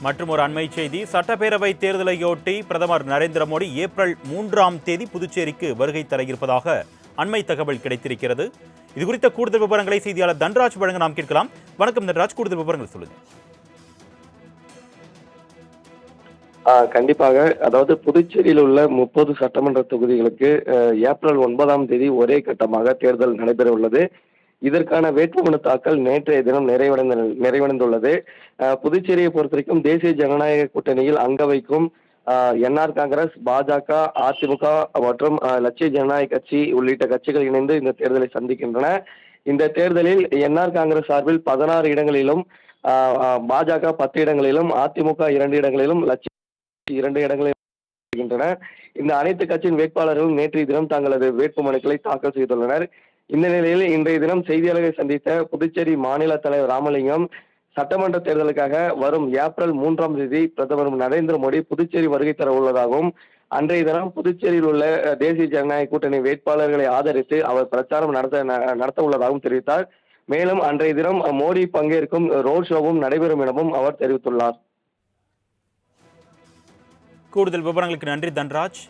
மற்றும் ஒரு அண்மை செய்தி, சட்டப்பேரவை தேர்தலையொட்டி பிரதமர் நரேந்திர மோடி ஏப்ரல் 3ஆம் தேதி புதுச்சேரிக்கு வருகை தர இருப்பதாக அண்மை தகவல் கிடைத்திருக்கிறது. இதுகுறித்த கூடுதல் விவரங்களை செய்தியாளர் தன்ராஜ் வழங்க நாம் கேட்கலாம். வணக்கம் தன்ராஜ், கூடுதல் விவரங்கள் சொல்லுங்க. கண்டிப்பாக. அதாவது புதுச்சேரியில் உள்ள 30 சட்டமன்ற தொகுதிகளுக்கு ஏப்ரல் 9ஆம் தேதி ஒரே கட்டமாக தேர்தல் நடைபெற உள்ளது. இதற்கான வேட்புமனு தாக்கல் நேற்றைய தினம் நிறைவடைந்துள்ளது. புதுச்சேரியை பொறுத்தவரைக்கும் தேசிய ஜனநாயக கூட்டணியில் அங்க வைக்கும் என்ஆர் காங்கிரஸ், பாஜக, அதிமுக மற்றும் லட்சிய ஜனநாயக கட்சி உள்ளிட்ட கட்சிகள் இணைந்து இந்த தேர்தலை சந்திக்கின்றன. இந்த தேர்தலில் என்ஆர் காங்கிரஸ் சார்பில் 16 இடங்களிலும், பாஜக 10 இடங்களிலும், அதிமுக 2 இடங்களிலும், லட்சிய 2 இடங்களிலும் இருக்கின்றன. இந்த அனைத்து கட்சியின் வேட்பாளர்களும் நேற்றைய தினம் தங்களது வேட்புமனுக்களை தாக்கல் செய்துள்ளனர். இந்த நிலையில் இன்றைய தினம் செய்தியாளர்களை சந்தித்த புதுச்சேரி மாநில தலைவர் ராமலிங்கம், சட்டமன்ற தேர்தலுக்காக வரும் ஏப்ரல் 3ஆம் தேதி பிரதமர் நரேந்திர மோடி புதுச்சேரி வருகை தர உள்ளதாகவும், அன்றைய தினம் புதுச்சேரியில் உள்ள தேசிய ஜனநாயக கூட்டணி வேட்பாளர்களை ஆதரித்து அவர் பிரச்சாரம் நடத்த உள்ளதாகவும் தெரிவித்தார். மேலும் அன்றைய தினம் மோடி பங்கேற்கும் ரோட் ஷோவும் நடைபெறும் எனவும் அவர் தெரிவித்துள்ளார். கூடுதல் விவரங்களுக்கு நன்றி தன்ராஜ்.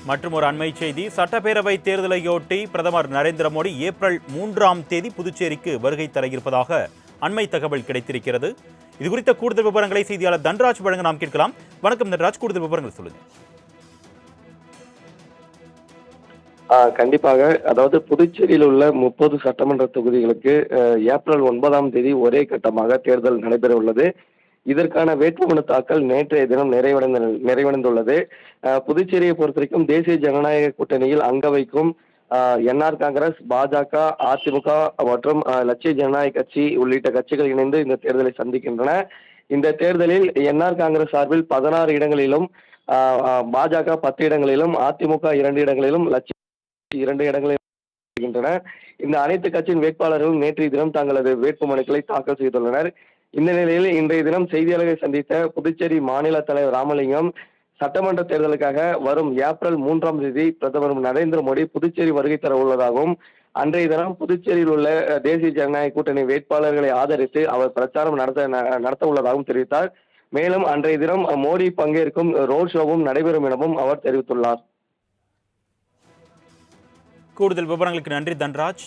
மற்றும் ஒரு அண்மை செய்தி, சட்டப்பேரவை தேர்தலையொட்டி பிரதமர் நரேந்திர மோடி ஏப்ரல் 3ஆம் தேதி புதுச்சேரிக்கு வருகை தர இருப்பதாக அண்மை தகவல் கிடைத்திருக்கிறது. இதுகுறித்த கூடுதல் விவரங்களை செய்தியாளர் தன்ராஜ் வழங்க நாம் கேட்கலாம். வணக்கம் தன்ராஜ், கூடுதல் விவரங்கள் சொல்லுங்க. கண்டிப்பாக. அதாவது புதுச்சேரியில் உள்ள 30 சட்டமன்ற தொகுதிகளுக்கு ஏப்ரல் 9ஆம் தேதி ஒரே கட்டமாக தேர்தல் நடைபெற உள்ளது. இதற்கான வேட்புமனு தாக்கல் நேற்றைய தினம் நிறைவடைந்துள்ளது. புதுச்சேரியை பொறுத்தவரைக்கும் தேசிய ஜனநாயக கூட்டணியில் அங்க வைக்கும் என்ஆர் காங்கிரஸ், பாஜக, அதிமுக மற்றும் லட்சிய ஜனநாயக கட்சி உள்ளிட்ட கட்சிகள் இணைந்து இந்த தேர்தலை சந்திக்கின்றன. இந்த தேர்தலில் என்ஆர் காங்கிரஸ் சார்பில் 16 இடங்களிலும், பாஜக 10 இடங்களிலும், அதிமுக 2 இடங்களிலும், லட்சிய 2 இடங்களிலும் இருக்கின்றன. இந்த அனைத்து கட்சியின் வேட்பாளர்களும் நேற்றைய தினம் தங்களது வேட்புமனுக்களை தாக்கல் செய்துள்ளனர். இந்த நிலையில் இன்றைய தினம் செய்தியாளர்களை சந்தித்த புதுச்சேரி மாநில தலைவர் ராமலிங்கம், சட்டமன்ற தேர்தலுக்காக வரும் ஏப்ரல் 3ஆம் தேதி பிரதமர் நரேந்திர மோடி புதுச்சேரி வருகை தர உள்ளதாகவும், அன்றைய தினம் புதுச்சேரியில் உள்ள தேசிய ஜனநாயக கூட்டணி வேட்பாளர்களை ஆதரித்து அவர் பிரச்சாரம் நடத்த உள்ளதாகவும் தெரிவித்தார். மேலும் அன்றைய தினம் மோடி பங்கேற்கும் ரோட் ஷோவும் நடைபெறும் எனவும் அவர் தெரிவித்துள்ளார். கூடுதல் விவரங்களுக்கு நன்றி தன்ராஜ்.